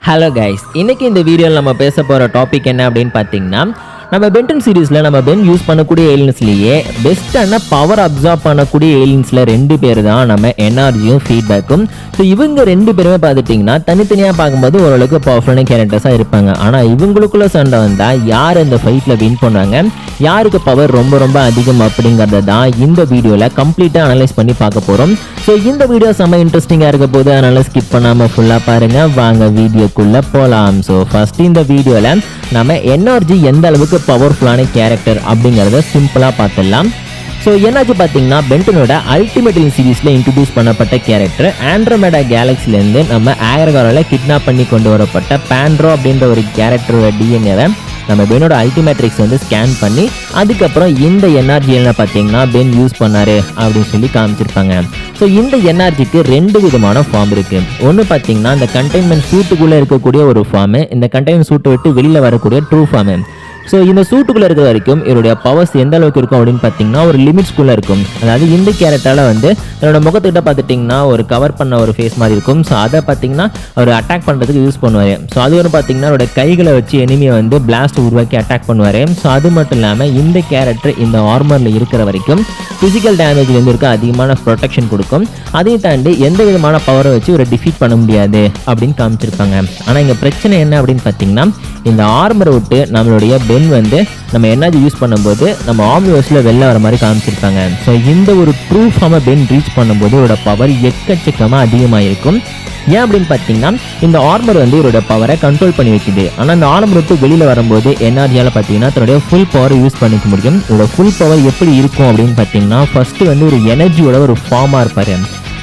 Hello guys, இன்னைக்கு இந்த வீடியோவில் நம்ம பேச போகிற டாபிக் என்ன அப்படின்னு பார்த்தீங்கன்னா, நம்ம பென்டன் சீரீஸில் நம்ம பென் யூஸ் பண்ணக்கூடிய ஏலியன்ஸ்லேயே பெஸ்ட்டான பவர் அப்சார்ப் பண்ணக்கூடிய ஏலியன்ஸில் 2 பேர் தான் நம்ம என்ஆர்ஜியும் ஃபீட்பேக்கும். ஸோ இவங்க 2 பேருமே பார்த்துட்டிங்கன்னா தனித்தனியாக பார்க்கும்போது ஓரளவுக்கு பவர்ஃபுல்லான கேரக்டர்ஸாக இருப்பாங்க. ஆனால் இவங்களுக்குள்ள சண்டை வந்தால் யார் இந்த ஃபைட்டில் வின் பண்ணுவாங்க, யாருக்கு பவர் ரொம்ப ரொம்ப அதிகம் அப்படிங்கிறத தான் இந்த வீடியோவில் கம்ப்ளீட்டாக அனலைஸ் பண்ணி பார்க்க போகிறோம். ஸோ இந்த வீடியோ செம்ம இன்ட்ரெஸ்டிங்காக இருக்க போது, அதனால் ஸ்கிப் பண்ணாமல் ஃபுல்லாக பாருங்கள். வாங்க வீடியோக்குள்ளே போகலாம். ஸோ ஃபஸ்ட்டு இந்த வீடியோவில் நம்ம என்ஆர்ஜி எந்த அளவுக்கு பவர்ஃபுல்லான கேரக்டர் அப்படிங்கிறத சிம்பிளாக பார்த்துடலாம். ஸோ என்னாச்சு பார்த்தீங்கன்னா, பென்டனோட அல்டிமேட் சீரீஸில் இன்ட்ரடியூஸ் பண்ணப்பட்ட கேரக்டர் ஆண்ட்ரோமேடா கேலக்சிலேருந்து நம்ம ஆக்ரகாராவில் கிட்னாப் பண்ணி கொண்டு வரப்பட்ட பாண்ட்ரோ அப்படின்ற ஒரு கேரக்டரோட டிஎன்ஏவை நம்ம பெனோட அல்டிமேட்ரிக்ஸ் வந்து ஸ்கேன் பண்ணி அதுக்கப்புறம் இந்த என்ஆர்ஜியில் பார்த்தீங்கன்னா பென் யூஸ் பண்ணாரு அப்படின்னு சொல்லி காமிச்சிருப்பாங்க. ஸோ இந்த என்ஆர்ஜிக்கு 2 விதமான ஃபார்ம் இருக்குது. ஒன்று பார்த்தீங்கன்னா இந்த கண்டெய்ன்மெண்ட் சூட்டுக்குள்ளே இருக்கக்கூடிய ஒரு ஃபார்மு, இந்த கண்டெய்ன்மெண்ட் சூட்டை விட்டு வெளியில் வரக்கூடிய ட்ரூ ஃபார்மு. ஸோ இந்த சூட்டுக்குள்ளே இருக்கிற வரைக்கும் இவருடைய பவர்ஸ் எந்த அளவுக்கு இருக்கும் அப்படின்னு பார்த்தீங்கன்னா ஒரு லிமிட்ஸ்குள்ளே இருக்கும். அதாவது இந்த கேரக்டரால் வந்து தன்னோட முகத்துக்கிட்ட பார்த்துட்டிங்கன்னா ஒரு கவர் பண்ண ஒரு ஃபேஸ் மாதிரி இருக்கும். ஸோ அதை பார்த்தீங்கன்னா அவர் அட்டாக் பண்ணுறதுக்கு யூஸ் பண்ணுவார். ஸோ அது ஒரு பார்த்தீங்கன்னா அவரோட கைகளை வச்சு எனிமியை வந்து பிளாஸ்ட் உருவாக்கி அட்டாக் பண்ணுவார். ஸோ அது மட்டும் இல்லாமல் இந்த கேரக்டர் இந்த ஆர்மரில் இருக்கிற வரைக்கும் ஃபிசிக்கல் டேமேஜ்லேருந்து இருக்க அதிகமான ப்ரொடெக்ஷன் கொடுக்கும். அதையும் தாண்டி எந்த விதமான பவரை வச்சு ஒரு டிஃபீட் பண்ண முடியாது அப்படின்னு காமிச்சிருப்பாங்க. ஆனால் இங்கே பிரச்சனை என்ன அப்படின்னு பார்த்தீங்கன்னா, இந்த ஆர்மரை விட்டு நம்மளுடைய பென் வந்து நம்ம எனர்ஜி யூஸ் பண்ணும்போது நம்ம ஆம்னிவர்ஸில் வெளில வர மாதிரி காமிச்சிருப்பாங்க. ஸோ இந்த ஒரு ட்ரூ ஃபார்மை பென் ரீச் பண்ணும்போது இவரோட பவர் எக்கச்சக்கமாக அதிகமாக இருக்கும். ஏன் அப்படின்னு பார்த்தீங்கன்னா, இந்த ஆர்மர் வந்து இவரோட பவரை கண்ட்ரோல் பண்ணி வைக்குது. ஆனால் அந்த ஆர்மர் விட்டு வெளியில் வரும்போது எனர்ஜியால் பார்த்தீங்கன்னா தன்னுடைய ஃபுல் பவரை யூஸ் பண்ணிக்க முடியும். இதோட ஃபுல் பவர் எப்படி இருக்கும் அப்படின்னு பார்த்தீங்கன்னா, ஃபஸ்ட்டு வந்து ஒரு எனர்ஜியோட ஒரு ஃபார்மாக இருப்பார்.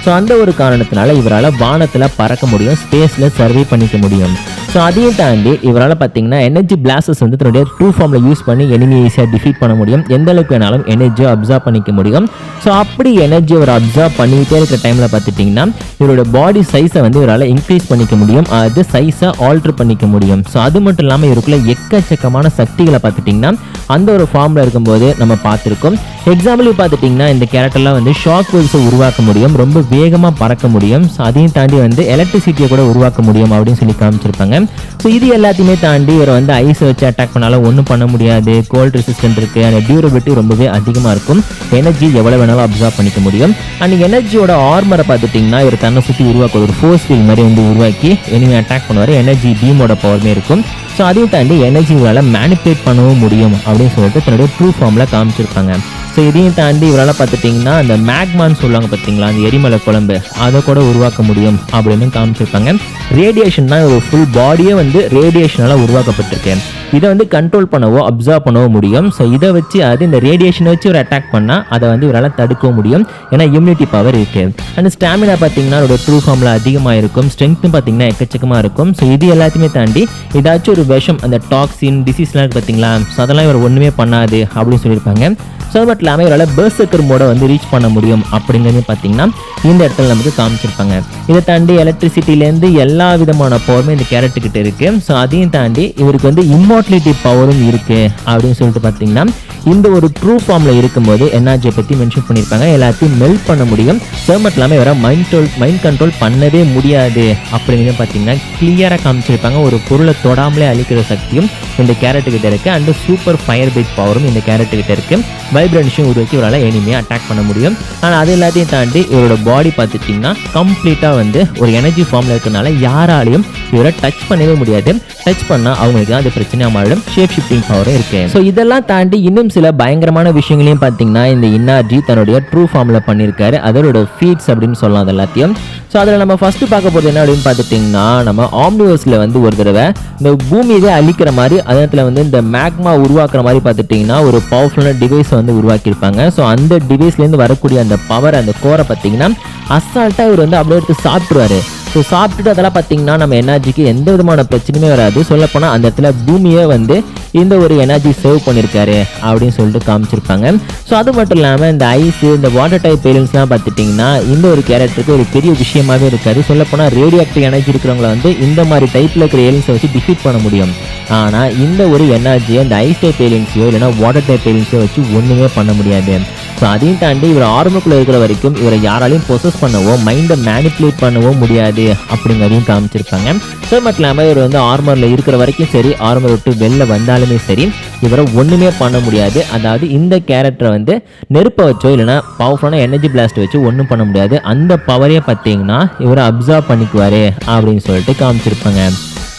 ஸோ அந்த ஒரு காரணத்தினால இவரால் வானத்தில் பறக்க முடியும், ஸ்பேஸில் சர்வே பண்ணிக்க முடியும். ஸோ அதையும் தாண்டி இவரால் பார்த்தீங்கன்னா எனர்ஜி பிளாஸ்டர்ஸ் வந்து தன்னுடைய ட்ரூ ஃபார்மில் யூஸ் பண்ணி எனிமியை ஈஸியாக டிஃபீட் பண்ண முடியும். எந்த அளவுக்கு வேணாலும் எனர்ஜியை அப்சார்ப் பண்ணிக்க முடியும். ஸோ அப்படி எனர்ஜி அவர் அப்சார்ப் பண்ணிக்கிட்டே இருக்கிற டைமில் பார்த்துட்டிங்கன்னா இவரோட பாடி சைஸை வந்து இவரால் இன்க்ரீஸ் பண்ணிக்க முடியும், அது சைஸை ஆல்ட்ரு பண்ணிக்க முடியும். ஸோ அது மட்டும் இல்லாமல் இவருக்குள்ள எக்கச்சக்கமான சக்திகளை பார்த்துட்டிங்கன்னா அந்த ஒரு ஃபார்மில் இருக்கும்போது நம்ம பார்த்துருக்கோம். எக்ஸாம்பிள் பார்த்துட்டிங்கன்னா இந்த கேரக்டர்லாம் வந்து ஷாக் வேவ்ஸை உருவாக்க முடியும், ரொம்ப வேகமாக பறக்க முடியும். ஸோ அதையும் தாண்டி வந்து எலக்ட்ரிசிட்டியை கூட உருவாக்க முடியும் அப்படின்னு சொல்லி காமிச்சிருப்பாங்க. ஸோ இது எல்லாத்தையுமே தாண்டி இவர் வந்து ஐஸை வச்சு அட்டாக் பண்ணாலும் ஒன்றும் பண்ண முடியாது, கோல்ட் ரெசிஸ்டன்ட் இருக்குது, அந்த டியூரபிலிட்டி ரொம்பவே அதிகமாக இருக்கும், எனர்ஜி எவ்வளோ வேணாலும் அப்சார்ப் பண்ணிக்க முடியும். அண்ட் எனர்ஜியோட ஆர்மரை பார்த்துட்டிங்கன்னா இவர் தன்னை சுற்றி உருவாக்க ஒரு ஃபோர்ஸ் ஃபீல் மாதிரி வந்து உருவாக்கி எனிமே அட்டாக் பண்ணுவார். எனர்ஜி பீமோட பவருமே இருக்கும். ஸோ அதையும் தாண்டி எனர்ஜியால் மேனிப்புலேட் பண்ணவும் முடியும் அப்படின்னு சொல்லிட்டு தன்னுடைய ட்ரூ ஃபார்மில் காமிச்சிருப்பாங்க. ஸோ இதையும் தாண்டி இவரால் பார்த்துட்டிங்கன்னா அந்த மேக்மான்னு சொல்லுவாங்க பார்த்தீங்களா, அந்த எரிமலை குழம்பு, அதை கூட உருவாக்க முடியும் அப்படின்னு காமிச்சிருப்பாங்க. ரேடியேஷன் தான் ஒரு ஃபுல் பாடியே வந்து ரேடியேஷனால் உருவாக்கப்பட்டிருக்கேன். இதை வந்து கண்ட்ரோல் பண்ணவோ அப்சர்வ் பண்ணவோ முடியும். ஸோ இதை வச்சு அது இந்த ரேடியேஷனை வச்சு ஒரு அட்டாக் பண்ணால் அதை வந்து இவரால் தடுக்கவும் முடியும், ஏன்னா இம்யூனிட்டி பவர் இருக்குது. அந்த ஸ்டாமினா பார்த்தீங்கன்னா ஒரு ட்ரூ ஃபார்மில் அதிகமாக இருக்கும், ஸ்ட்ரென்த்தும் பார்த்தீங்கன்னா எக்கச்சக்கமாக இருக்கும். ஸோ இது எல்லாத்தையுமே தாண்டி ஏதாச்சும் ஒரு விஷம், அந்த டாக்ஸின் டிசீஸ்லாம் இருக்குது பார்த்தீங்களா, ஸோ அதெல்லாம் இவர் ஒன்றுமே பண்ணாது அப்படின்னு சொல்லியிருப்பாங்க. ஸோ அது மட்டும் இல்லாமல் இவரால் பெர்சர்க்கர் மோட வந்து ரீச் பண்ண முடியும் அப்படிங்கிறது பார்த்தீங்கன்னா இந்த இடத்துல நமக்கு காமிச்சிருப்பாங்க. இதை தாண்டி எலக்ட்ரிசிட்டிலேருந்து எல்லா விதமான பவருமே இந்த கேரக்டர்கிட்ட இருக்குது. ஸோ அதையும் தாண்டி இவருக்கு வந்து இம்மார்டலிட்டி பவரும் இருக்குது அப்படின்னு சொல்லிட்டு பார்த்தீங்கன்னா இந்த ஒரு ட்ரூ ஃபார்மில் இருக்கும்போது எனர்ஜியை பற்றி மென்ஷன் பண்ணியிருப்பாங்க. எல்லாத்தையும் மெல்ட் பண்ண முடியும். ஸோ மட்டும் இல்லாமல் இவரை மைண்ட் கண்ட்ரோல் பண்ணவே முடியாது அப்படிங்கிறது பார்த்தீங்கன்னா கிளியராக காமிச்சிருப்பாங்க. ஒரு பொருளை தொடாமலே அழிக்கிற சக்தியும் இந்த கேரக்டர்கிட்ட இருக்குது. அண்ட் சூப்பர் ஃபயர் பீட் பவரும் இந்த கேரக்டர்கிட்ட இருக்குது. வைப்ரன்ஸையும் உருவாக்கி இவரால் எனிமையை அட்டாக் பண்ண முடியும். ஆனால் அது எல்லாத்தையும் தாண்டி இவரோட பாடி பார்த்துட்டிங்கன்னா கம்ப்ளீட்டாக வந்து ஒரு எனர்ஜி ஃபார்மில் இருக்கிறனால யாராலையும் இவரை டச் பண்ணவே முடியாது. டச் பண்ணால் அவங்களுக்கு தான் அது பிரச்சனையாக மாறிடும். ஷேப் ஷிஃப்டிங் பவரும் இருக்குது. ஸோ இதெல்லாம் தாண்டி இன்னும் சில பயங்கரமான விஷயங்களையும் பார்த்தீங்கன்னா இந்த எனர்ஜி தன்னுடைய ட்ரூ ஃபார்மில் பண்ணியிருக்காரு. அதோட ஃபீட்ஸ் அப்படின்னு சொல்லலாம் அது எல்லாத்தையும். ஸோ அதில் நம்ம ஃபஸ்ட்டு பார்க்க போகிறது என்ன அப்படின்னு பார்த்துட்டிங்கன்னா, நம்ம ஆம்னிவர்ஸில் வந்து ஒரு தடவை இந்த பூமியை அழிக்கிற மாதிரி அதத்தில் வந்து இந்த மேக்மா உருவாக்குற மாதிரி பார்த்துட்டிங்கன்னா ஒரு பவர்ஃபுல்லான டிவைஸ் வந்து உருவாக்கியிருப்பாங்க. ஸோ அந்த டிவைஸ்லேருந்து வரக்கூடிய அந்த பவர், அந்த கோரை பார்த்தீங்கன்னா அசால்ட்டாக இவர் வந்து அப்படியே எடுத்து சாப்பிட்ருவாரு. ஸோ சாப்பிட்டுட்டு அதெல்லாம் பார்த்தீங்கன்னா நம்ம எனர்ஜிக்கு எந்த விதமான பிரச்சனையுமே வராது. சொல்லப்போனால் அந்த இடத்துல பூமியை வந்து இந்த ஒரு எனர்ஜி சேவ் பண்ணியிருக்காரு அப்படின்னு சொல்லிட்டு காமிச்சிருப்பாங்க. ஸோ அது மட்டும் இல்லாமல் இந்த ஐஸு, இந்த வாட்டர் டைப் ஏலியன்ஸ்லாம் பார்த்துட்டிங்கன்னா இந்த ஒரு கேரக்டருக்கு ஒரு பெரிய விஷயமாகவே இருக்காது. சொல்லப்போனால் ரேடியோ ஆக்டிவ் எனர்ஜி இருக்கிறவங்கள வந்து இந்த மாதிரி டைப்பில் இருக்கிற ஏலியன்ஸை வச்சு டிஃபீட் பண்ண முடியும். ஆனால் இந்த ஒரு எனர்ஜியை இந்த ஐஸ் டைப் ஏலியன்ஸையோ இல்லைனா வாட்டர் டைப் ஏலியன்ஸையோ வச்சு ஒன்றுமே பண்ண முடியாது. ஸோ அதையும் தாண்டி இவர் ஆர்மருக்குள்ளே இருக்கிற வரைக்கும் இவரை யாராலையும் பொசஸ் பண்ணவோ மைண்டை மேனிப்புலேட் பண்ணவோ முடியாது அப்படிங்கிறதையும் காமிச்சிருப்பாங்க. ஸோ மட்டும் இல்லாமல் இவர் வந்து ஆர்மரில் இருக்கிற வரைக்கும் சரி, ஆர்மர் விட்டு வெளில வந்தாலுமே சரி இவரை ஒன்றுமே பண்ண முடியாது. அதாவது இந்த கேரக்டரை வந்து நெருப்பை வச்சோ இல்லைனா பவர்ஃபுல்லான எனர்ஜி பிளாஸ்ட் வச்சு ஒன்றும் பண்ண முடியாது. அந்த பவரே பார்த்தீங்கன்னா இவரை அப்சர்வ் பண்ணிக்குவார் அப்படின்னு சொல்லிட்டு காமிச்சிருப்பாங்க.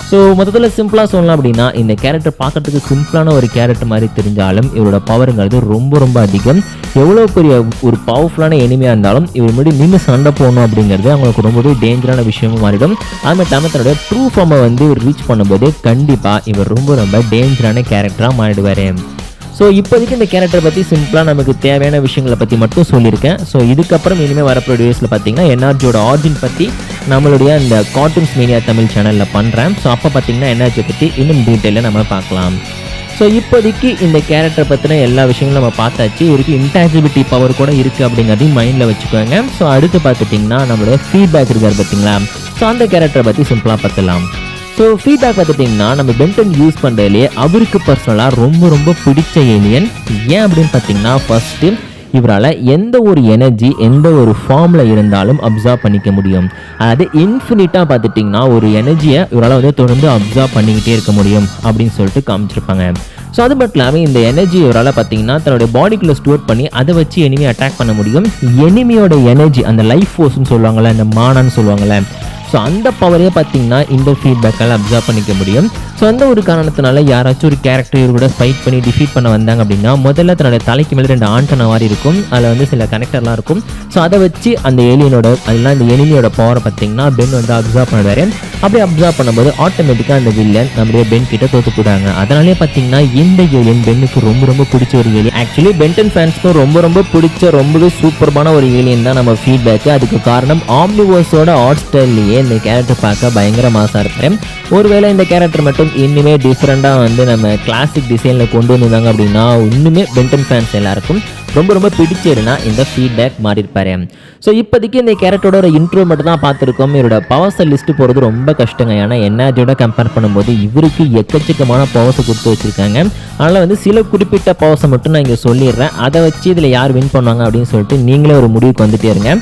ஸோ மொத்தத்தில் சிம்பிளாக சொல்லலாம் அப்படின்னா இந்த கேரக்டர் பார்க்கறதுக்கு சிம்பிளான ஒரு கேரக்டர் மாதிரி தெரிஞ்சாலும் இவரோட பவருங்கிறது ரொம்ப ரொம்ப அதிகம். எவ்வளோ பெரிய ஒரு பவர்ஃபுல்லான எனிமையாக இருந்தாலும் இவர் முன்னாடி நின்று சண்டை போகணும் அப்படிங்கிறது அவங்களுக்கு ரொம்பவே டேஞ்சரான விஷயமும் மாறிடும். அது மட்டும் இல்லாமல் தன்னுடைய ட்ரூ ஃபார்மை வந்து இவர் ரீச் பண்ணும்போது கண்டிப்பாக இவர் ரொம்ப ரொம்ப டேஞ்சரான கேரக்டராக மாறிடுவார். ஸோ இப்போதைக்கு இந்த கேரக்டரை பற்றி சிம்பிளாக நமக்கு தேவையான விஷயங்களை பற்றி மட்டும் சொல்லியிருக்கேன். ஸோ இதுக்கப்புறம் இனிமேல் வரப்போ வீடியோஸில் பார்த்தீங்கன்னா என்ஆர்ஜியோட ஆரிஜின் பற்றி நம்மளுடைய இந்த கார்ட்டூன்ஸ் மீடியா தமிழ் சேனலில் பண்ணுறேன். ஸோ அப்போ பார்த்தீங்கன்னா என்ஆர்ஜியை பற்றி இன்னும் டீட்டெயிலாக நம்ம பார்க்கலாம். ஸோ இப்போதைக்கு இந்த கேரக்டரை பற்றின எல்லா விஷயங்களும் நம்ம பார்த்தாச்சு. இவருக்கு இன்டாஜிபிலிட்டி பவர் கூட இருக்குது அப்படிங்கிறதையும் மைண்டில் வச்சுக்கோங்க. ஸோ அடுத்து பார்த்துட்டிங்கன்னா நம்மளுடைய ஃபீட்பேக் இருக்கார் பார்த்தீங்களா, ஸோ அந்த கேரக்டரை பற்றி சிம்பிளாக பார்த்துலாம். ஸோ ஃபீட்பேக் பார்த்துட்டிங்கன்னா நம்ம பென்டன் யூஸ் பண்ணுறதுலேயே அவருக்கு பர்சனலாக ரொம்ப ரொம்ப பிடிச்ச ஏலியன். ஏன் அப்படின்னு பார்த்தீங்கன்னா ஃபஸ்ட்டு இவரால் எந்த ஒரு எனர்ஜி எந்த ஒரு ஃபார்மில் இருந்தாலும் அப்சர்வ் பண்ணிக்க முடியும். அதாவது இன்ஃபினிட்டாக பார்த்துட்டிங்கன்னா ஒரு எனர்ஜியை இவரால் வந்து தொடர்ந்து அப்சர்வ் பண்ணிக்கிட்டே இருக்க முடியும் அப்படின்னு சொல்லிட்டு காமிச்சிருப்பாங்க. ஸோ அது மட்டும் இல்லாமல் இந்த எனர்ஜி இவரால் பார்த்தீங்கன்னா தன்னுடைய பாடிக்குள்ளே ஸ்டோர் பண்ணி அதை வச்சு எனிமி அட்டாக் பண்ண முடியும். எனிமியோட எனர்ஜி அந்த லைஃப் ஃபோர்ஸ்ன்னு சொல்லுவாங்கள்ல, இந்த மானான்னு சொல்லுவாங்கள்ல, ஸோ அந்த பவரே பார்த்தீங்கன்னா இந்த ஃபீட்பேக்கால் அப்சர்வ் பண்ணிக்க முடியும். ஸோ அந்த ஒரு காரணத்தினால யாராச்சும் ஒரு கேரக்டர் இவர் கூட ஃபைட் பண்ணி டிஃபீட் பண்ண வந்தாங்க அப்படின்னா முதல்ல தன்னுடைய தலைக்கு மேலே 2 ஆண்டனா மாதிரி இருக்கும், அதில் வந்து சில கனெக்டர்லாம் இருக்கும். ஸோ அதை வச்சு அந்த ஏலியனோட அதெல்லாம் இந்த எனிமியோட பவரை பார்த்தீங்கன்னா பென் வந்து அப்சர்வ் பண்ணுவார். அப்படி அப்சர்வ் பண்ணும்போது ஆட்டோமேட்டிக்காக அந்த வில்லன் நம்மளுடைய பென் கிட்ட தோற்று போடுறாங்க. அதனாலே பார்த்தீங்கன்னா இந்த ஏலியன் பென்னுக்கு ரொம்ப ரொம்ப பிடிச்ச ஒரு ஏலியன். ஆக்சுவலி பென்டன் ஃபேன்ஸ்க்கும் ரொம்ப ரொம்ப பிடிச்ச ரொம்பவே சூப்பர்பான ஒரு ஏலியன் தான் நம்ம ஃபீட்பேக்கு. அதுக்கு காரணம் ஆம்னிவர்ஸோட ஆர்ட் ஸ்டைல்லையே இந்த கேரக்டர் பார்க்க பயங்கர மாசாக இருப்பார். ஒருவேளை இந்த கேரக்டர் மட்டும் இன்னுமே டிஃப்ரெண்ட்டாக வந்து நம்ம கிளாசிக் டிசைனில் கொண்டு வந்திருந்தாங்க அப்படின்னா இன்னுமே பென்டன் ஃபேன்ஸ் எல்லாருக்கும் ரொம்ப ரொம்ப பிடிச்சதுன்னா இந்த ஃபீட்பேக் மாறி இருப்பாரு. ஸோ இப்போதைக்கு இந்த கேரக்டரோட ஒரு இன்ட்ரோ மட்டும் தான் பார்த்துருக்கோம். இவரோட பவர்ஸை லிஸ்ட்டு போகிறது ரொம்ப கஷ்டங்க. ஏன்னா என்ஆர்ஜியோட கம்பேர் பண்ணும்போது இவருக்கு எக்கச்சக்கமான பவர்ஸை கொடுத்து வச்சுருக்காங்க. அதனால் வந்து சில குறிப்பிட்ட பவர்ஸை மட்டும் நான் இங்கே சொல்லிடுறேன். அதை வச்சு இதில் யார் வின் பண்ணுவாங்க அப்படின்னு சொல்லிட்டு நீங்களே ஒரு முடிவுக்கு வந்துட்டே இருங்க.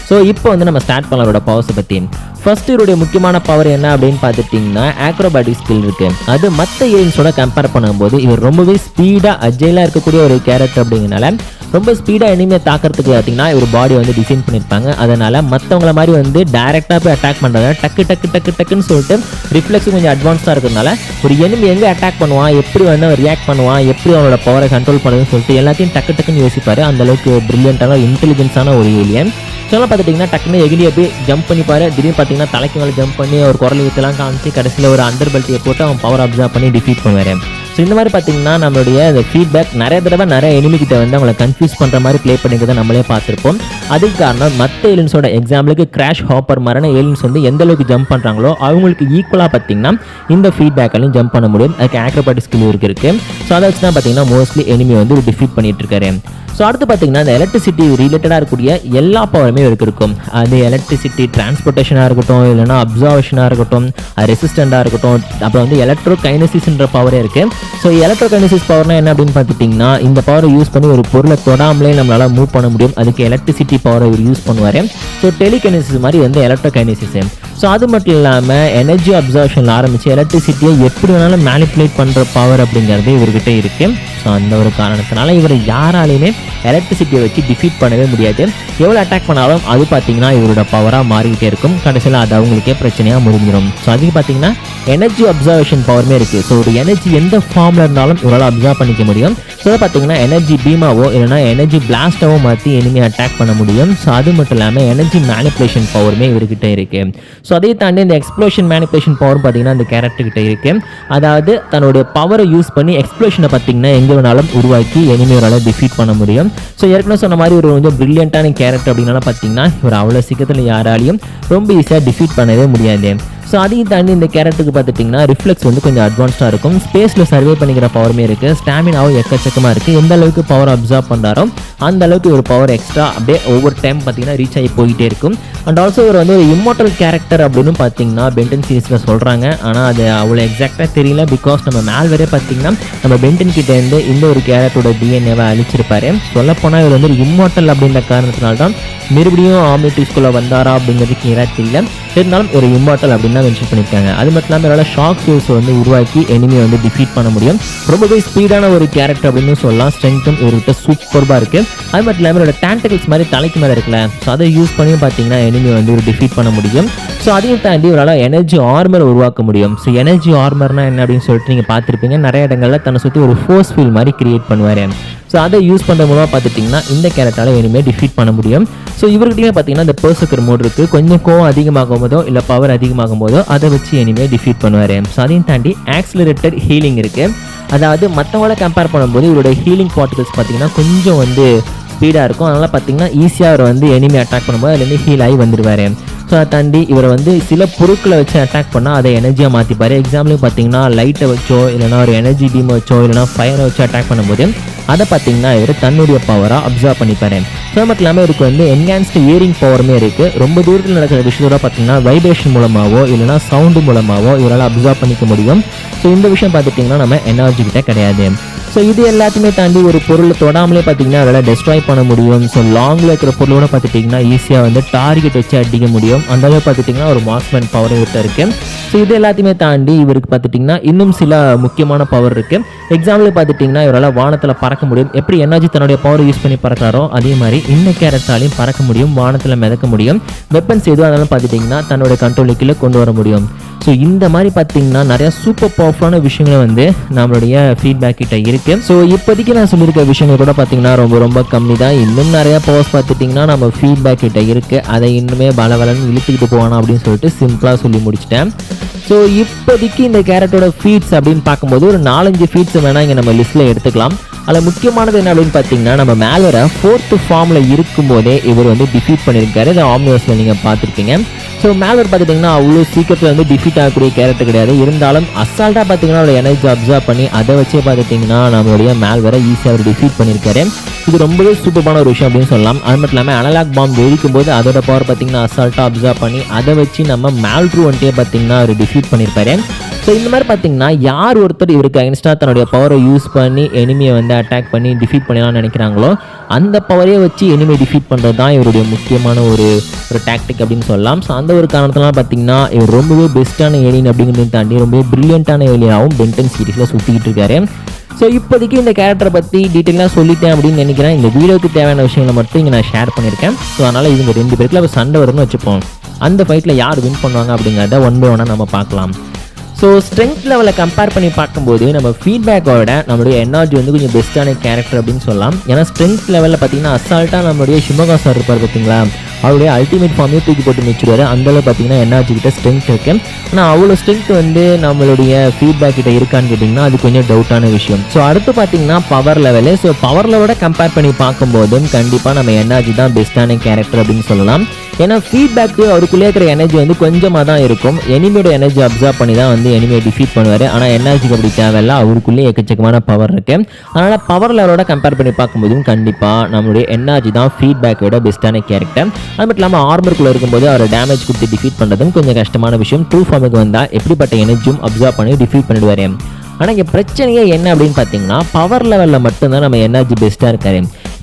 ஸோ இப்போ வந்து நம்ம ஸ்டார்ட் பண்ணலாம் இவரோட பவர்ஸை பற்றி. ஃபர்ஸ்ட் இவருடைய முக்கியமான பவர் என்ன அப்படின்னு பார்த்துட்டிங்கன்னா ஆக்ரோபாட்டிக் ஸ்கில் இருக்குது. அது மற்ற ஏலியன்ஸோட கம்பேர் பண்ணும்போது இவர் ரொம்பவே ஸ்பீடாக அஜைலாக இருக்கக்கூடிய ஒரு கேரக்டர் அப்படிங்கிறனால ரொம்ப ஸ்பீடாக எனிமையை தாக்கிறதுக்கு பார்த்தீங்கன்னா இவர் பாடி வந்து டிசைன் பண்ணியிருப்பாங்க. அதனால் மற்றவங்கள மாதிரி வந்து டேரெக்டாக போய் அட்டாக் பண்ணுறத டக்குன்னு சொல்லிட்டு ரிஃப்ளெக்ஸ் கொஞ்சம் அட்வான்ஸாக இருக்கிறதுனால ஒரு எனிமி எங்கே அட்டாக் பண்ணுவான், எப்படி வந்து ரியாக்ட் பண்ணுவான், எப்படி அவனோட பவரை கண்ட்ரோல் பண்ணுறதுன்னு சொல்லிட்டு எல்லாத்தையும் டக்குன்னு யோசிப்பார். அந்தளவுக்கு பிரில்லியண்டான இன்டெலிஜென்ஸான ஒரு ஏலியன். சொல்லலாம் பார்த்துட்டிங்கன்னா டக்குன்னு எகிரியை போய் ஜம்ப் பண்ணிப்பார். திடீர்னு பார்த்தீங்கன்னா தலைக்கு மேலே ஜம்ப் பண்ணி ஒரு குரல் வித்தெல்லாம் காமிச்சு கடைசியில் ஒரு அண்டர் பெல்ட்டியை போட்டு அவன் பவர் அப்சர்வ் பண்ணி டிஃபீட் பண்ணுவார். ஸோ இந்த மாதிரி பார்த்தீங்கன்னா நம்மளுடைய இந்த ஃபீட்பேக் நிறைய தடவை நிறைய எனிமிகிட்ட வந்து அவங்களை கன்ஃபியூஸ் பண்ணுற மாதிரி ப்ளே பண்ணிக்கிறத நம்மளே பார்த்துருப்போம். அதுக்கு காரணம் மற்ற ஏலியன்ஸோட எக்ஸாம்பிளுக்கு கிராஷ் ஹாப்பர் மாதிரியான ஏலியன்ஸ் வந்து எந்த அளவுக்கு ஜம்ப் பண்ணுறாங்களோ அவங்களுக்கு ஈக்குவலாக பார்த்தீங்கன்னா இந்த ஃபீட்பேக்காலையும் ஜம்ப் பண்ண முடியும். அதுக்கு ஆக்ரோபாட்டிக் ஸ்கில் இருக்குது. ஸோ அதை வச்சு தான் பார்த்தீங்கன்னா மோஸ்ட்லி எனிமி வந்து டிஃபீட் பண்ணிட்டு இருக்காரு. ஸோ அடுத்து பார்த்தீங்கன்னா இந்த எலக்ட்ரிசிட்டி ரிலேட்டடாக இருக்கக்கூடிய எல்லா பவருமே இவருக்கு இருக்கும். அது எலக்ட்ரிசிட்டி டிரான்ஸ்போர்ட்டேஷனாக இருக்கட்டும், இல்லைனா அப்சர்வேஷனாக இருக்கட்டும், ரெசிஸ்டண்டாக இருக்கட்டும், அப்புறம் வந்து எலக்ட்ரோ கைனசிஸ்ன்ற பவரே இருக்குது. ஸோ எலக்ட்ரோ கைனசிஸ் பவர்னா என்ன அப்படின்னு பார்த்துட்டிங்கன்னா இந்த பவரை யூஸ் பண்ணி ஒரு பொருளை தொடாமலே நம்மளால் மூவ் பண்ண முடியும். அதுக்கு எலக்ட்ரிசிட்டி பவரை இவர் யூஸ் பண்ணுவார். ஸோ டெலிகைனசிஸ் மாதிரி வந்து எலக்ட்ரோ கைனசிஸ். ஸோ அது மட்டும் இல்லாமல் எனர்ஜி அப்சர்வேஷனில் ஆரம்பித்து எலக்ட்ரிசிட்டியை எப்படி வேணாலும் மேனிப்புலேட் பண்ணுற பவர் அப்படிங்கிறது இவர்கிட்ட இருக்குது. ஸோ அந்த ஒரு காரணத்தினால இவர் யாராலையுமே எலக்ட்ரிசிட்டியை வச்சு டிஃபீட் பண்ணவே முடியாது. எவ்வளோ அட்டாக் பண்ணாலும் அது பார்த்தீங்கன்னா இவரோட பவராக மாறிக்கிட்டே இருக்கும். கடைசியில் அது அவங்களுக்கே பிரச்சனையாக முடிஞ்சிடும். ஸோ அதுக்கு பார்த்தீங்கன்னா எனர்ஜி அப்சர்வேஷன் பவருமே இருக்குது. ஸோ ஒரு எனர்ஜி எந்த ஃபார்மில் இருந்தாலும் இவரால் அப்சர்வ் பண்ணிக்க முடியும். ஸோ பார்த்தீங்கன்னா எனர்ஜி பீமாவோ இல்லைனா எனர்ஜி பிளாஸ்டாவோ மாற்றி எனிமி அட்டாக் பண்ண முடியும். ஸோ அது மட்டும் இல்லாமல் எனர்ஜி மேனிப்புலேஷன் பவருமே இவர்கிட்ட இருக்குது. ஸோ அதை தாண்டி இந்த எக்ஸ்ப்ளோஷன் மேனிப்புலேஷன் பவர் பார்த்தீங்கன்னா அந்த கேரக்டர்கிட்ட இருக்குது. அதாவது தன்னுடைய பவரை யூஸ் பண்ணி எக்ஸ்ப்ளோஷனை பார்த்தீங்கன்னா எங்கே வேணாலும் உருவாக்கி எனிமியோரால் டிஃபீட் பண்ண முடியும். ஸோ ஏற்கனவே சொன்ன மாதிரி ஒரு கொஞ்சம் பிரில்லியண்டான கேரக்டர் அப்படின்னால பார்த்தீங்கன்னா இவர் அவ்வளோ சீக்கிரத்தில் யாராலையும் ரொம்ப ஈஸியாக டிஃபீட் பண்ணவே முடியாது. ஸோ அதையும் தாண்டி இந்த கேரக்டருக்கு பார்த்துட்டிங்கன்னா ரிஃப்ளெக்ஸ் வந்து கொஞ்சம் அட்வான்ஸ்டாக இருக்கும். ஸ்பேஸில் சர்வே பண்ணிக்கிற பவருமே இருக்குது. ஸ்டாமினாவும் எக்கச்சக்கமாக இருக்குது. எந்த அளவுக்கு பவர் அப்சார்ப் பண்ணுறாரோ அந்த அளவுக்கு ஒரு பவர் எக்ஸ்ட்ரா அப்படியே ஒவ்வொரு டைம் பார்த்தீங்கன்னா ரீச் ஆகி போயிட்டே இருக்கும். அண்ட் ஆல்சோ இவர் வந்து ஒரு இம்மோர்டல் கேரக்டர் அப்படின்னு பார்த்தீங்கன்னா பென்டன் சீரிஸில் சொல்கிறாங்க. ஆனால் அது அவ்வளோ எக்ஸாக்டாக தெரியல. பிகாஸ் நம்ம மேல்வேரே பார்த்தீங்கன்னா நம்ம பென்டன் கிட்டேருந்து இந்த ஒரு கேரக்டரோட டிஎன்ஏவை அழிச்சிருப்பாரு. சொல்லப்போனால் இவர் வந்து ஒரு இம்மோர்டல் அப்படின்ற காரணத்தினால தான் மறுபடியும் ஆம்னிட்டிஸ்குள்ளே வந்தாரா அப்படிங்கிறது கிளியராக தெரியல. இருந்தாலும் ஒரு இம்மார்டல் அப்படின்னு தான் மென்ஷன் பண்ணியிருக்காங்க. அது மட்டும் இல்லாமல் இவரால் ஷாக் சோர்ஸ் வந்து உருவாக்கி எனிமியை வந்து டிஃபீட் பண்ண முடியும். ரொம்பவே ஸ்பீடான ஒரு கேரக்டர் அப்படின்னு சொல்லலாம். ஸ்ட்ரென்த்தும் இவர்கிட்ட சூப்பர்பாக இருக்குது. அது மட்டும் இல்லாமல் இவரோட டேண்டகிள்ஸ் மாதிரி தலைக்கு மேலே இருக்குல்ல, ஸோ அதை யூஸ் பண்ணி பார்த்தீங்கன்னா எனிமி வந்து ஒரு டிஃபீட் பண்ண முடியும். ஸோ அதையும் தாண்டி இவரால் எனர்ஜி ஆர்மர் உருவாக்க முடியும். ஸோ எனர்ஜி ஆர்மர்னா என்ன அப்படின்னு சொல்லிட்டு நீங்கள் பார்த்துருப்பீங்க. நிறைய இடங்களில் தன்னை சுற்றி ஒரு ஃபோர்ஸ் ஃபீல் மாதிரி கிரியேட் பண்ணுவார். ஸோ அதை யூஸ் பண்ணுற மூலமாக பார்த்துட்டிங்கன்னா இந்த கேரக்டரால் இனிமேல் டிஃபீட் பண்ண முடியும். ஸோ இவர்கிட்டயே பார்த்தீங்கன்னா இந்த பெர்சர்க்கர் மோட் இருக்குது. கொஞ்சம் கோவம் அதிகமாகும் போதோ இல்லை பவர் அதிகமாகும் போதோ அதை வச்சு இனிமேல் டிஃபீட் பண்ணுவார். ஸோ அதையும் தாண்டி ஆக்சிலரேட்டட் ஹீலிங் இருக்குது. அதாவது மற்றவங்கள கம்பேர் பண்ணும்போது இவரோட ஹீலிங் பார்ட்டிகல்ஸ் பார்த்தீங்கன்னா கொஞ்சம் வந்து ஸ்பீடாக இருக்கும். அதனால் பார்த்தீங்கன்னா ஈஸியாக அவர் வந்து எனிமி அட்டாக் பண்ணும்போது அதுலேருந்து ஹீல் ஆகி வந்துடுவார். ஸோ அதை தாண்டி இவரை வந்து சில பொருட்களை வச்சு அட்டாக் பண்ணால் அதை எனர்ஜியாக மாற்றிப்பார். எக்ஸாம்பிளுக்கு பார்த்தீங்கன்னா லைட்டை வச்சோ இல்லைனா ஒரு எனர்ஜி பீமை வச்சோ இல்லைனா ஃபயரை வச்சு அட்டாக் பண்ணும்போது அதை பார்த்தீங்கன்னா இவர் தன்னுடைய பவராக அப்சர்வ் பண்ணிப்பார். ஸோ மட்டும் இல்லாமல் இவருக்கு வந்து என்ஹான்ஸ்டு இயரிங் பவருமே இருக்குது. ரொம்ப தூரத்தில் நடக்கிற விஷயத்தோட பார்த்தீங்கன்னா வைப்ரேஷன் மூலமாகவோ இல்லைனா சவுண்டு மூலமாகவோ இவரால் அப்சர்வ் பண்ணிக்க முடியும். ஸோ இந்த விஷயம் பார்த்துட்டிங்கன்னா நம்ம எனர்ஜி கிட்ட கிடையாது. ஸோ இது எல்லாத்தையுமே தாண்டி ஒரு பொருளை தொடாமலே பார்த்தீங்கன்னா அவரால் டெஸ்ட்ராய் பண்ண முடியும். ஸோ லாங்கில் இருக்கிற பொருளோட பார்த்துட்டிங்கன்னா ஈஸியாக வந்து டார்கெட் வச்சு அடிக்க முடியும். அந்த அளவு பார்த்துட்டிங்கன்னா ஒரு மார்க்ஸ்மேன் பவர் இவர்கிட்ட இருக்குது. ஸோ இது எல்லாத்தையுமே தாண்டி இவருக்கு பார்த்துட்டிங்கன்னா இன்னும் சில முக்கியமான பவர் இருக்குது. எக்ஸாம்பிள் பார்த்துட்டிங்கன்னா இவரால் வானத்தில் பறக்க முடியும். எப்படி எனர்ஜி தன்னுடைய பவர் யூஸ் பண்ணி பறக்கிறாரோ அதே மாதிரி இந்த கேரக்டராலையும் பறக்க முடியும், வானத்தில் மிதக்க முடியும். வெப்பன்ஸ் எதுவும் அதெல்லாம் பார்த்துட்டிங்கன்னா தன்னுடைய கண்ட்ரோலுக்குள்ளே கொண்டு வர முடியும். ஸோ இந்த மாதிரி பார்த்தீங்கன்னா நிறையா சூப்பர் பவர்ஃபுல்லான விஷயங்களை வந்து நம்மளுடைய ஃபீட்பேக் கிட்ட இருக்குது. ஸோ இப்போதைக்கு நான் சொல்லியிருக்க விஷயங்கள் கூட பார்த்தீங்கன்னா ரொம்ப ரொம்ப கம்மி தான். இன்னும் நிறையா பவர்ஸ் பார்த்துட்டிங்கன்னா நம்ம ஃபீட்பேக் கிட்ட இருக்குது. அதை இன்னுமே பலவலன்னு இழுத்துக்கிட்டு போகணும் அப்படின்னு சொல்லிட்டு சிம்பிளாக சொல்லி முடிச்சிட்டேன். ஸோ இப்போதைக்கு இந்த கேரக்டரோட ஃபீட்ஸ் அப்படின்னு பார்க்கும்போது ஒரு 4-5 ஃபீட்ஸ் வேணால் இங்கே நம்ம லிஸ்ட்டில் எடுத்துக்கலாம். அதில் முக்கியமானது என்ன அப்படின்னு பார்த்தீங்கன்னா நம்ம மேல்வேரை 4th ஃபார்மில் இருக்கும்போதே இவர் வந்து டிஃபீட் பண்ணியிருக்காரு. இதை ஆம்னிவர்ஸில் நீங்கள் பார்த்துருப்பீங்க. ஸோ மேல்வேர் பார்த்துட்டிங்கன்னா அவ்வளோ சீக்கிரத்தில் வந்து டிஃபீட் ஆகக்கூடிய கேரக்டர் கிடையாது. இருந்தாலும் அசால்ட்டாக பார்த்தீங்கன்னா அவரோட எனர்ஜி அப்சர்வ் பண்ணி அதை வச்சே பார்த்துட்டிங்கன்னா நம்மளுடைய மேல்வேரை ஈஸியாக அவர் டிஃபீட் பண்ணியிருக்காரு. இது ரொம்பவே சூப்பரான ஒரு விஷயம் அப்படின்னு சொல்லலாம். அது மட்டும் இல்லாமல் அனலாக் பாம்பு வெடிக்கும் போது அதோட பவர் பார்த்தீங்கன்னா அசால்ட்டாக அப்சர்வ் பண்ணி அதை வச்சு நம்ம மேல்ட்ரூ வந்துட்டே பார்த்தீங்கன்னா அவர் டிஃபீட் பண்ணியிருப்பாரு. ஸோ இந்த மாதிரி பார்த்தீங்கன்னா யார் ஒருத்தர் இவருக்கு அகென்ஸ்டாக தன்னுடைய பவரை யூஸ் பண்ணி எனிமியை வந்து அட்டாக் பண்ணி டிஃபீட் பண்ணலாம்னு நினைக்கிறாங்களோ அந்த பவரையே வச்சு எனிமியை டிஃபீட் பண்ணுறது தான் இவருடைய முக்கியமான ஒரு டாக்டிக் அப்படின்னு சொல்லலாம். ஸோ அந்த ஒரு காரணத்தினால பார்த்தீங்கன்னா இவர் ரொம்பவே பெஸ்ட்டான ஏலியன் அப்படிங்கிறத தாண்டி ரொம்பவே பிரில்லியண்ட்டான ஏலியனாகவும் பென்டன் சீரிஸில் சுற்றிக்கிட்டு இருக்காரு. ஸோ இப்போதைக்கு இந்த கேரக்டரை பற்றி டீட்டெயிலாக சொல்லிட்டேன் அப்படின்னு நினைக்கிறேன். இந்த வீடியோக்கு தேவையான விஷயங்களை மட்டும் இங்கே நான் ஷேர் பண்ணியிருக்கேன். ஸோ அதனால் இவங்க 2 பேருக்குள்ள ஒரு சண்டை வரும்னு வச்சுப்போம். அந்த ஃபைட்டில் யார் வின் பண்ணுவாங்க அப்படிங்கிறத 1 by 1 நம்ம பார்க்கலாம். ஸோ ஸ்ட்ரென்த் லெவலை கம்பேர் பண்ணி பார்க்கும்போது நம்ம ஃபீட்பேக்கோட நம்மளுடைய எனர்ஜி வந்து கொஞ்சம் பெஸ்ட்டான கேரக்டர் அப்படின்னு சொல்லலாம். ஏன்னா ஸ்ட்ரென்த் லெவலில் பார்த்தீங்கன்னா அசால்ட்டாக நம்மளுடைய ஷிமோகா சார் இருப்பார் பார்த்தீங்களா, அவருடைய அல்டிமேட் ஃபார்மே தூக்கி போட்டு மிச்சிடுவார். அந்தளவு பார்த்தீங்கன்னா எனர்ஜி கிட்ட ஸ்ட்ரென்த் இருக்குது. ஆனால் அவ்வளோ ஸ்ட்ரென்த் வந்து நம்மளுடைய ஃபீட்பேக் கிட்ட இருக்கான்னு கேட்டிங்கன்னா அது கொஞ்சம் டவுட்டான விஷயம். ஸோ அடுத்து பார்த்தீங்கன்னா பவர் லெவலு. ஸோ பவர் லெவலோட கம்பேர் பண்ணி பார்க்கும்போதும் கண்டிப்பாக நம்ம எனர்ஜி தான் பெஸ்ட்டான கேரக்டர் அப்படின்னு சொல்லலாம். ஏன்னா ஃபீட்பேக்கு அவருக்குள்ளே இருக்கிற எனர்ஜி வந்து கொஞ்சமாக தான் இருக்கும். எனிமியோட எனர்ஜி அப்சர்வ் பண்ணி தான் வந்து எனிமியை டிஃபீட் பண்ணுவார். ஆனால் எனர்ஜிக்கு அப்படி தேவையில்ல, அவருக்குள்ளே எக்கச்சக்கமான பவர் இருக்குது. அதனால் பவர் லெவலோட கம்பேர் பண்ணி பார்க்கும்போதும் கண்டிப்பாக நம்மளுடைய எனர்ஜி தான் ஃபீட்பேக்கோட பெஸ்ட்டான கேரக்டர். அது மட்டும் இல்லாமல் ஆர்மருக்குள்ளே இருக்கும்போது அவர் டேமேஜ் கொடுத்து டிஃபீட் பண்ணுறதும் கொஞ்சம் கஷ்டமான விஷயம். ட்ரூ ஃபார்முக்கு வந்தால் எப்படிப்பட்ட எனர்ஜியும் அப்சர்வ் பண்ணி டிஃபீட் பண்ணிடுவார். ஆனால் இங்கே பிரச்சனையே என்ன அப்படின்னு பார்த்தீங்கன்னா பவர் லெவலில் மட்டும்தான் நம்ம எனர்ஜி பெஸ்ட்டாக இருக்காரு.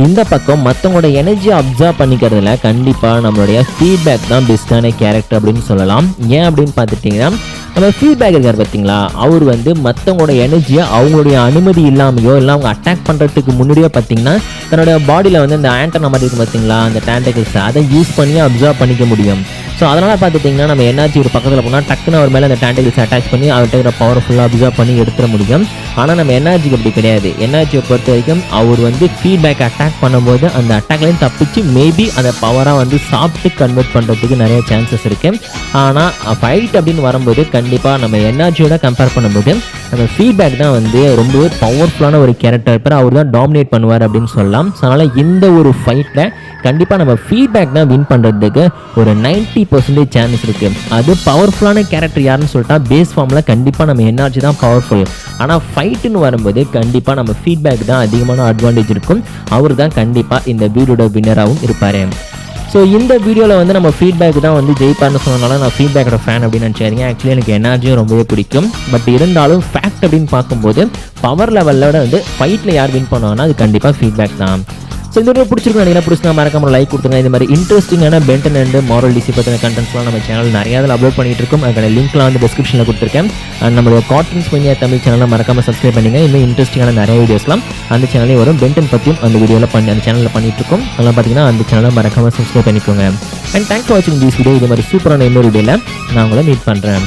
இந்த பக்கம் மற்றவங்களோட எனர்ஜியை அப்சர்வ் பண்ணிக்கிறதுல கண்டிப்பாக நம்மளுடைய ஃபீட்பேக் தான் பெஸ்ட்டான கேரக்டர் அப்படின்னு சொல்லலாம். ஏன் அப்படின்னு பார்த்துட்டிங்கன்னா நம்ம ஃபீட்பேக் இருக்கார் பார்த்தீங்களா, அவர் வந்து மற்றவங்களோட எனர்ஜியை அவங்களுடைய அனுமதி இல்லாமையோ இல்லை அவங்க அட்டாக் பண்ணுறதுக்கு முன்னாடியோ பார்த்தீங்கன்னா தன்னோட பாடியில் வந்து அந்த ஆண்டனா மாதிரி இருக்கும் பார்த்தீங்களா, அந்த டேண்டகிள்ஸ் அதை யூஸ் பண்ணி அப்சர்வ் பண்ணிக்க முடியும். ஸோ அதனால் பார்த்துட்டிங்கன்னா நம்ம எனர்ஜி ஒரு பக்கத்தில் போனால் டக்குன்னு அவர் மேலே அந்த டேண்டகிள்ஸ் அட்டாச் பண்ணி அவர்கிட்ட இருக்கிற பவர் ஃபுல்லாக அப்சர்வ் பண்ணி எடுத்துட முடியும். ஆனால் நம்ம எனர்ஜிக்கு அப்படி கிடையாது. எனர்ஜியை பொறுத்த வரைக்கும் அவர் வந்து ஃபீட்பேக் அட்டாக் பண்ணும்போது அந்த அட்டாக்லேயும் தப்பிச்சு மேபி அந்த பவராக வந்து சாப்பிட்டு கன்வெர்ட் பண்ணுறதுக்கு நிறைய சான்சஸ் இருக்குது. ஆனால் ஃபைட் அப்படின்னு வரும்போது கண்டிப்பாக நம்ம எனர்ஜியோட கம்பேர் பண்ணும்போது நம்ம ஃபீட்பேக் தான் வந்து ரொம்பவே பவர்ஃபுல்லான ஒரு கேரக்டர் இருப்பார். அவர் தான் டாமினேட் பண்ணுவார் அப்படின்னு சொல்லலாம். ஸோ அதனால் இந்த ஒரு ஃபைட்டில் கண்டிப்பாக நம்ம ஃபீட்பேக் தான் வின் பண்ணுறதுக்கு ஒரு 90% சான்ஸ் இருக்குது. அது பவர்ஃபுல்லான கேரக்டர் யாருன்னு சொல்லிட்டா பேஸ் ஃபார்மில் கண்டிப்பாக நம்ம எனர்ஜி தான் பவர்ஃபுல். ஆனால் ஃபைட்டுன்னு வரும்போது கண்டிப்பாக நம்ம ஃபீட்பேக் தான் அதிகமான அட்வான்டேஜ் இருக்கும். அவர் தான் கண்டிப்பாக இந்த வீடியோட வின்னராகவும் இருப்பார். ஸோ இந்த வீடியோவில் வந்து நம்ம ஃபீட்பேக் தான் வந்து ஜெயிப்பார்னு சொன்னனால நான் ஃபீட்பேக்கோட ஃபேன் அப்படின்னு நினச்சாருங்க. ஆக்சுவலி எனக்கு எனர்ஜியும் ரொம்பவே பிடிக்கும். பட் இருந்தாலும் ஃபேக்ட் அப்படின்னு பார்க்கும்போது பவர் லெவலோட வந்து ஃபைட்டில் யார் வின் பண்ணுவாங்கன்னா அது கண்டிப்பாக ஃபீட்பேக் தான். ஸோ இந்த வீடியோ பிடிச்சிருக்கும் நினைக்கிறேன். பிடிச்சினா மறக்காம லைக் கொடுத்துருங்க. இந்த மாதிரி இன்ட்ரெஸ்டிங்கான பென்டன் அண்ட் மாரல் டிசி பற்றின கண்டென்ட்ஸ்லாம் நம்ம சேனல் நிறையா அதில் அப்லோட் பண்ணிட்டு இருக்கோம். அதுக்கான லிங்க்லாம் வந்து டிஸ்கிரிப்ஷனில் கொடுத்துருக்கேன். அண்ட் நம்மளுடைய கார்ட்டூன்ஸ் மணியா தமிழ் சேனலில் மறக்காம சப்ஸ்கிரைப் பண்ணிங்க. இன்னும் இன்ட்ரெஸ்டிங்கான நிறைய வீடியோஸ்லாம் அந்த சேனலே வரும். பென்டன் பற்றியும் அந்த வீடியோவில் அந்த சேனலில் பண்ணிட்டு இருக்கோம். அதெல்லாம் பார்த்தீங்கன்னா அந்த சேனலை மறக்காம சப்ஸ்கிரைப் பண்ணிக்கோங்க. அண்ட் தேங்க்ஸ் ஃபார் வாட்சிங் திஸ் வீடியோ. இது மாதிரி சூப்பரான இன்னொரு வீடியோவில் நான் உங்களை மீட் பண்ணுறேன்.